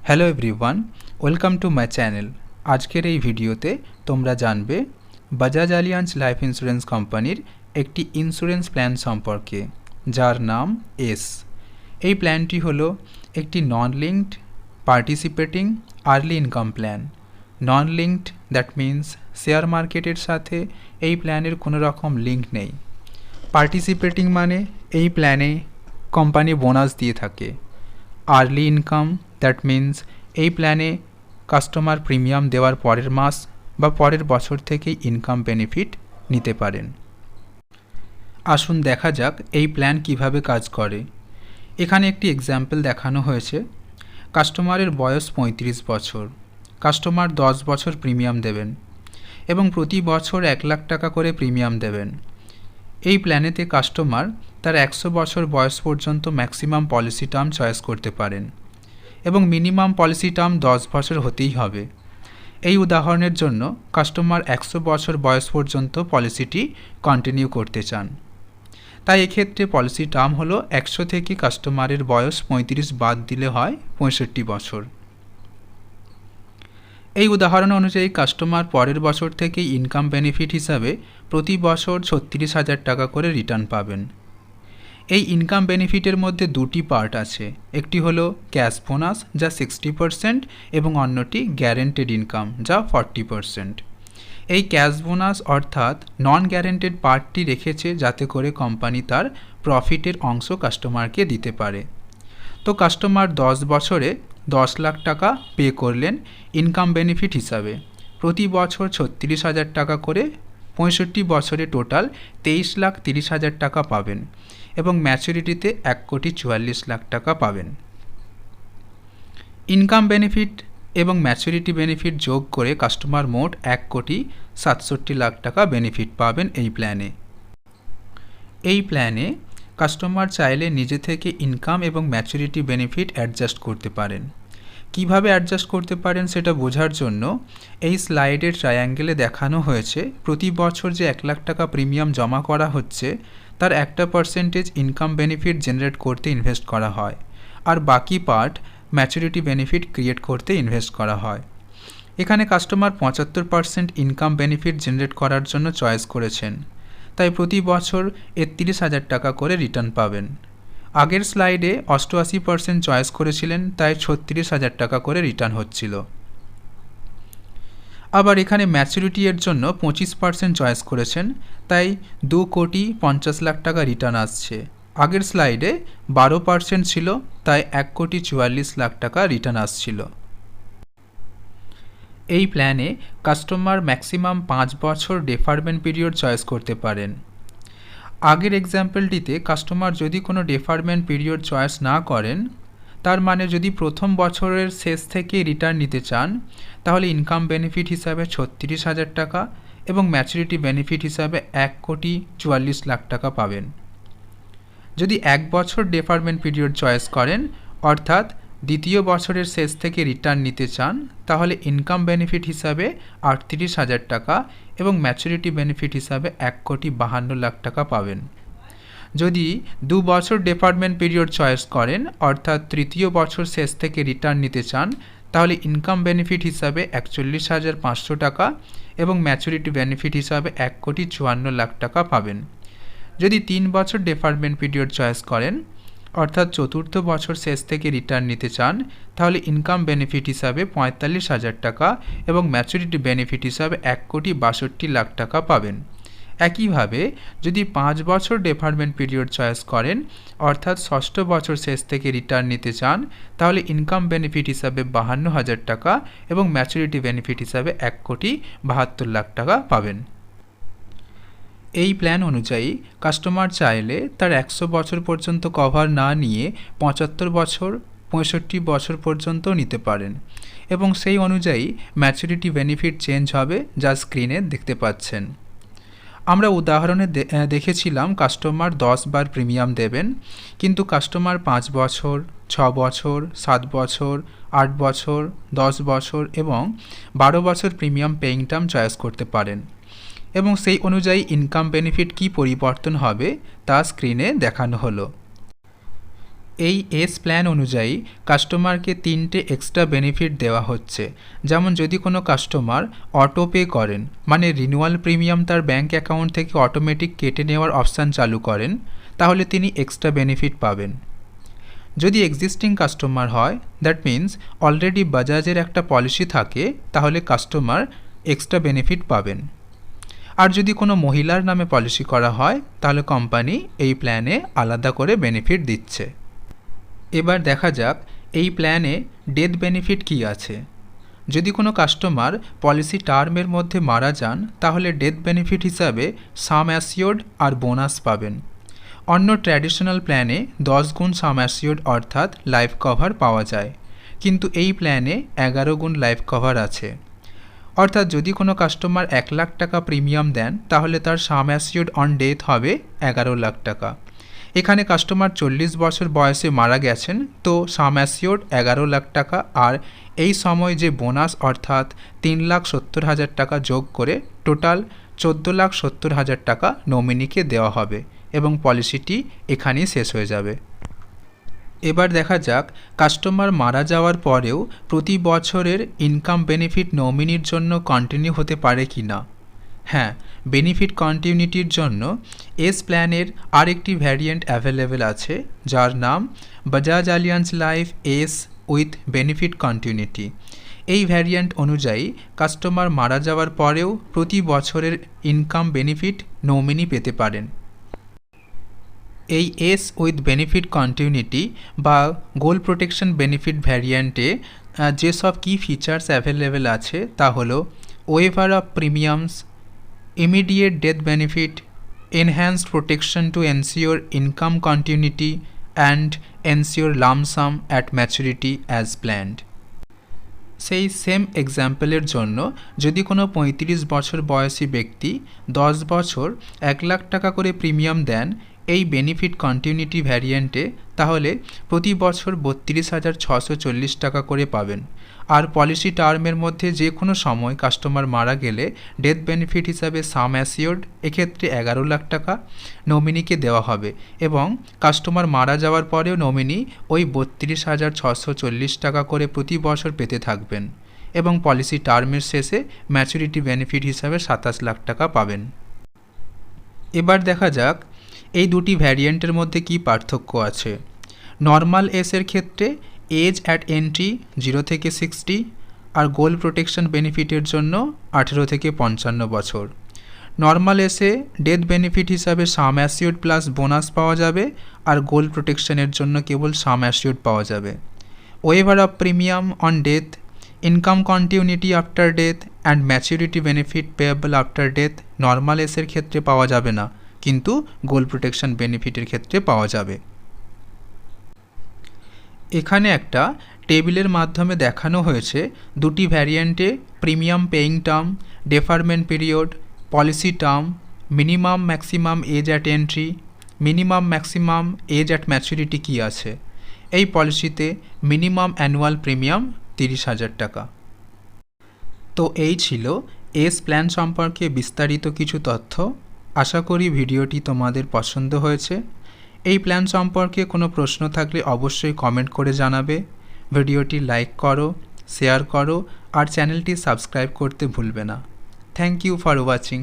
Hello everyone, welcome to my channel. আজকের এই ভিডিওতে তোমরা জানবে বাজাজ আলিয়াঞ্জ লাইফ ইন্স্যুরেন্স কোম্পানির একটি ইন্স্যুরেন্স প্ল্যান সম্পর্কে, যার নাম এস। এই প্ল্যানটি হলো একটি non linked participating early income plan. Non linked that means share মার্কেটের সাথে এই প্ল্যানের কোনো রকম লিঙ্ক নেই। পার্টিসিপেটিং মানে এই প্ল্যানে কোম্পানি বোনাস দিয়ে থাকে। আর্লি ইনকাম দ্যাট মিন্স এই প্ল্যানে কাস্টমার প্রিমিয়াম দেওয়ার পরের মাস বা পরের বছর থেকেই ইনকাম বেনিফিট নিতে পারেন। আসুন দেখা যাক এই প্ল্যান কিভাবে কাজ করে। এখানে একটি এক্সাম্পল দেখানো হয়েছে। কাস্টমারের বয়স ৩৫ বছর। কাস্টমার 10 বছর প্রিমিয়াম দেবেন এবং প্রতি বছর 1 লাখ টাকা করে প্রিমিয়াম দেবেন। এই প্ল্যানেতে কাস্টমার তার 100 বছর বয়স পর্যন্ত ম্যাক্সিমাম পলিসি টার্ম চয়েস করতে পারেন এবং মিনিমাম পলিসি টার্ম 10 বছর হতেই হবে। এই উদাহরণের জন্য কাস্টমার 100 বছর বয়স পর্যন্ত পলিসিটি কন্টিনিউ করতে চান, তাই এক্ষেত্রে পলিসি টার্ম হলো 100 থেকে কাস্টমারের বয়স 35 বাদ দিলে হয় 65 বছর। এই উদাহরণ অনুযায়ী কাস্টমার পরের বছর থেকে ইনকাম বেনিফিট হিসাবে প্রতি বছর 36,000 টাকা করে রিটার্ন পাবেন। এই ইনকাম বেনিফিটের মধ্যে দুটি পার্ট আছে, একটি হলো ক্যাশ বোনাস যা 60% এবং অন্যটি গ্যারেন্টেড ইনকাম যা 40%। এই ক্যাশ বোনাস অর্থাৎ নন গ্যারেন্টেড পার্টটি রেখেছে যাতে করে কোম্পানি তার প্রফিটের অংশ কাস্টমারকে দিতে পারে। তো কাস্টমার 10 বছরে 10 লাখ টাকা পে করলেন ইনকাম বেনিফিট হিসাবে। প্রতি বছর 36,000 টাকা করে 65 বছরে টোটাল 23,30,000 টাকা পাবেন এবং ম্যাচুরিটিতে 1,44,00,000 টাকা পাবেন। ইনকাম বেনিফিট এবং ম্যাচুরিটি বেনিফিট যোগ করে কাস্টমার মোট 1,67,00,000 টাকা বেনিফিট পাবেন এই প্ল্যানে। এই প্ল্যানে কাস্টমার চাইলে নিজে থেকে ইনকাম এবং ম্যাচুরিটি বেনিফিট অ্যাডজাস্ট করতে পারেন। কিভাবে অ্যাডজাস্ট করতে পারেন সেটা বোঝার জন্য এই স্লাইডের ট্রায়াঙ্গেলে দেখানো হয়েছে প্রতি বছর যে 1 লাখ টাকা প্রিমিয়াম জমা করা হচ্ছে তার একটা পার্সেন্টেজ ইনকাম বেনিফিট জেনারেট করতে ইনভেস্ট করা হয়, আর বাকি পার্ট ম্যাচুরিটি বেনিফিট ক্রিয়েট করতে ইনভেস্ট করা হয়। এখানে কাস্টমার 75% ইনকাম বেনিফিট জেনারেট করার জন্য চয়েস করেছেন, তাই প্রতি বছর 31,000 টাকা করে রিটার্ন পাবেন। আগের স্লাইডে 88% চয়েস করেছিলেন, তাই 36,000 টাকা করে রিটার্ন হচ্ছিল। আবার এখানে ম্যাচুরিটি এর জন্য 25% চয়েস করেছেন, তাই 2,50,00,000 টাকা রিটার্ন আসছে। আগের স্লাইডে 12% ছিল, তাই 1,44,00,000 টাকা রিটার্ন আসছিল। এই প্ল্যানে কাস্টমার ম্যাক্সিমাম 5 বছর ডেফারমেন্ট পিরিয়ড চয়েস করতে পারেন। আগের এক্সাম্পলটিতে কাস্টমার যদি কোনো ডেফারমেন্ট পিরিয়ড চয়েস না করেন, তার মানে যদি প্রথম বছরের শেষ থেকে রিটার্ন নিতে চান তাহলে ইনকাম বেনিফিট হিসাবে 36,000 টাকা এবং ম্যাচুরিটি বেনিফিট হিসাবে 1,44,00,000 টাকা পাবেন। যদি 1 বছর ডেফারমেন্ট পিরিয়ড চয়েস করেন অর্থাৎ দ্বিতীয় বছরের শেষ থেকে রিটার্ন নিতে চান তাহলে ইনকাম বেনিফিট হিসাবে 38,000 টাকা এবং ম্যাচুরিটি বেনিফিট হিসাবে 1,52,00,000 টাকা পাবেন। যদি 2 বছর ডেফারমেন্ট পিরিয়ড চয়েস করেন অর্থাৎ তৃতীয় বছর শেষ থেকে রিটার্ন নিতে চান তাহলে ইনকাম বেনিফিট হিসাবে 41,500 টাকা এবং ম্যাচুরিটি বেনিফিট হিসাবে 1,54,00,000 টাকা পাবেন। যদি 3 বছর ডেফারমেন্ট পিরিয়ড চয়েস করেন অর্থাৎ চতুর্থ বছর শেষ থেকে রিটার্ন নিতে চান তাহলে ইনকাম বেনিফিট হিসাবে 45,000 টাকা এবং ম্যাচুরিটি বেনিফিট হিসাবে 1,62,00,000 টাকা পাবেন। একইভাবে যদি 5 বছর ডেফারমেন্ট পিরিয়ড চয়েস করেন অর্থাৎ ষষ্ঠ বছর শেষ থেকে রিটার্ন নিতে চান তাহলে ইনকাম বেনিফিট হিসাবে 52,000 টাকা এবং ম্যাচুরিটি বেনিফিট হিসাবে 1,72,00,000 টাকা পাবেন। এই প্ল্যান অনুযায়ী কাস্টমার চাইলে তার 100 বছর পর্যন্ত কভার না নিয়ে 75 বছর 65 বছর পর্যন্ত নিতে পারেন এবং সেই অনুযায়ী ম্যাচুরিটি বেনিফিট চেঞ্জ হবে, যা স্ক্রিনে দেখতে পাচ্ছেন। আমরা উদাহরণে দেখেছিলাম কাস্টমার 10 বার প্রিমিয়াম দেবেন, কিন্তু কাস্টমার 5 বছর 6 বছর 7 বছর 8 বছর 10 বছর এবং 12 বছর প্রিমিয়াম পেইং টার্ম চয়েস করতে পারেন এবং সেই অনুযায়ী ইনকাম বেনিফিট কী পরিবর্তন হবে তা স্ক্রিনে দেখানো হলো। এই এস প্ল্যান অনুযায়ী কাস্টমারকে 3টে এক্সট্রা বেনিফিট দেওয়া হচ্ছে। যেমন যদি কোনো কাস্টমার অটো পে করেন, মানে রিনিউয়াল প্রিমিয়াম তার ব্যাঙ্ক অ্যাকাউন্ট থেকে অটোমেটিক কেটে নেওয়ার অপশান চালু করেন, তাহলে তিনি এক্সট্রা বেনিফিট পাবেন। যদি এক্সিস্টিং কাস্টমার হয়, দ্যাট মিন্স অলরেডি বাজাজের একটা পলিসি থাকে, তাহলে কাস্টমার এক্সট্রা বেনিফিট পাবেন। আর যদি কোনো মহিলার নামে পলিসি করা হয়, তাহলে কোম্পানি এই প্ল্যানে আলাদা করে বেনিফিট দিচ্ছে। এবার দেখা যাক এই প্ল্যানে ডেথ বেনিফিট কী আছে। যদি কোনো কাস্টমার পলিসি টার্মের মধ্যে মারা যান, তাহলে ডেথ বেনিফিট হিসাবে সাম অ্যাসিওর্ড আর বোনাস পাবেন। অন্য ট্র্যাডিশনাল প্ল্যানে 10 গুণ সাম অ্যাসিওর্ড অর্থাৎ লাইফ কভার পাওয়া যায়, কিন্তু এই প্ল্যানে 11 গুণ লাইফ কভার আছে। অর্থাৎ যদি কোনো কাস্টমার 1 লাখ টাকা প্রিমিয়াম দেন, তাহলে তার সাম অ্যাসিওর্ড অন ডেথ হবে 11 লাখ টাকা। এখানে কাস্টমার 40 বছর বয়সে মারা গেছেন, তো সাম অ্যাসিওর্ড 11 লাখ টাকা, আর এই সময় যে বোনাস অর্থাৎ 3,70,000 টাকা যোগ করে টোটাল 14,70,000 টাকা নমিনিকে দেওয়া হবে এবং পলিসিটি এখানেই শেষ হয়ে যাবে। এবার দেখা যাক কাস্টমার মারা যাওয়ার পরেও প্রতি বছরের ইনকাম বেনিফিট নমিনির জন্য কন্টিনিউ হতে পারে কি না। হ্যাঁ, বেনিফিট কন্টিনিউটির জন্য এস প্ল্যানের আরেকটি ভ্যারিয়েন্ট অ্যাভেলেবেল আছে, যার নাম Bajaj alliance life S with benefit continuity. এই ভ্যারিয়েন্ট অনুযায়ী কাস্টমার মারা যাওয়ার পরেও প্রতি বছরের ইনকাম বেনিফিট নমিনি পেতে পারেন। এই এস উইথ বেনিফিট কন্টিনিউটি বা গোল প্রোটেকশন বেনিফিট ভ্যারিয়েন্টে যেসব কি ফিচার্স অ্যাভেলেবেল আছে তা হলো waiver of premiums, immediate death benefit, enhanced protection to ensure income continuity and ensure lump sum at maturity as planned. সেই সেম এক্সাম্পলের জন্য যদি কোনো 35 বছর বয়সী ব্যক্তি 10 বছর 1 লাখ টাকা করে প্রিমিয়াম দেন এই বেনিফিট কন্টিনিউটি ভ্যারিয়েন্টে, তাহলে প্রতি বছর 32,640 টাকা করে পাবেন। আর পলিসি টার্মের মধ্যে যে কোনো সময় কাস্টমার মারা গেলে ডেথ বেনিফিট হিসাবে সাম অ্যাসিওর্ড এক্ষেত্রে 11 লাখ টাকা নমিনিকে দেওয়া হবে এবং কাস্টমার মারা যাওয়ার পরেও নমিনি ওই 32,640 টাকা করে প্রতি বছর পেতে থাকবেন এবং পলিসি টার্মের শেষে ম্যাচুরিটি বেনিফিট হিসাবে 27 লাখ টাকা পাবেন। এবার দেখা যাক এই দুটি ভ্যারিয়েন্টের মধ্যে কি পার্থক্য আছে। নর্মাল এসের ক্ষেত্রে এজ অ্যাট এন্ট্রি 0 থেকে 60 আর গোল প্রোটেকশন বেনিফিটের জন্য 18 থেকে 55 বছর। নর্মাল এসে ডেথ বেনিফিট হিসাবে সাম অ্যাসিওর্ড প্লাস বোনাস পাওয়া যাবে আর গোল প্রোটেকশনের জন্য কেবল সাম অ্যাসিওর্ড পাওয়া যাবে। Waiver of premium on death, income continuity after death and maturity benefit payable after death normal এসের ক্ষেত্রে পাওয়া যাবে না, কিন্তু গোল প্রোটেকশন বেনিফিটের ক্ষেত্রে পাওয়া যাবে। এখানে একটা টেবিলের মাধ্যমে দেখানো হয়েছে দুটি ভ্যারিয়েন্টে premium paying term, deferment period, policy term, minimum maximum age at entry, minimum maximum age at maturity কী আছে। এই পলিসিতে মিনিমাম অ্যানুয়াল প্রিমিয়াম 30,000 টাকা। তো এই ছিল এস প্ল্যান সম্পর্কে বিস্তারিত কিছু তথ্য। আশা করি ভিডিওটি তোমাদের পছন্দ হয়েছে। এই প্ল্যান সম্পর্কে কোনো প্রশ্ন থাকলে অবশ্যই কমেন্ট করে জানাবে। ভিডিওটি লাইক করো, শেয়ার করো আর চ্যানেলটি সাবস্ক্রাইব করতে ভুলবে না। Thank you for watching.